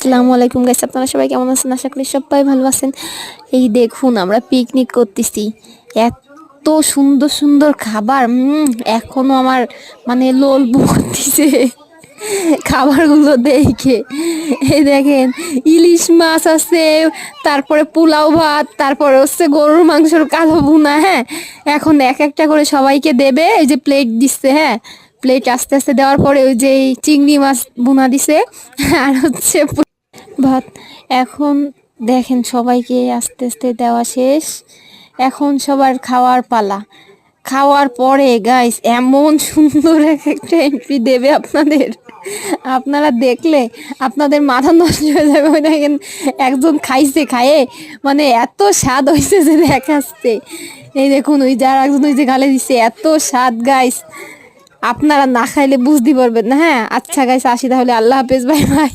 আসসালামু আলাইকুম গাইস, আপনারা সবাই কেমন আছেন? আশা করি সবাই ভালো আছেন। এই দেখুন আমরা পিকনিক করতেছি, এত সুন্দর সুন্দর খাবার। এখনো আমার মানে লোল করতেছে খাবারগুলো দেখে। এই দেখেন, ইলিশ মাছ আছে, তারপরে পোলাও ভাত, তারপরে হচ্ছে গরুর মাংসের কালো ভুনা। হ্যাঁ, এখন এক একটা করে সবাইকে দেবে। এই যে প্লেট দিচ্ছে, হ্যাঁ প্লেট আস্তে আস্তে দেওয়ার পরে ওই যে চিংড়ি মাছ ভুনা দিছে আর হচ্ছে ভাত। এখন দেখেন সবাইকে আস্তে আস্তে দেওয়া শেষ, এখন সবার খাওয়ার পালা। খাওয়ার পরে গাইস এমন সুন্দর একটা এন্ট্রি দেবে আপনাদের, আপনারা দেখলে আপনাদের মাথা নষ্ট হয়ে যাবে। ওই দেখেন একজন খাইছে, খায়ে মানে এত স্বাদ হয়েছে যে দেখাচ্ছে। এই দেখুন ওই যার একজন ওই যে গালে দিচ্ছে, এত স্বাদ গাইস, আপনারা না খাইলে বুঝতে পারবেন না। হ্যাঁ আচ্ছা গাইস, আসি তাহলে, আল্লাহ হাফেজ, বাই বাই।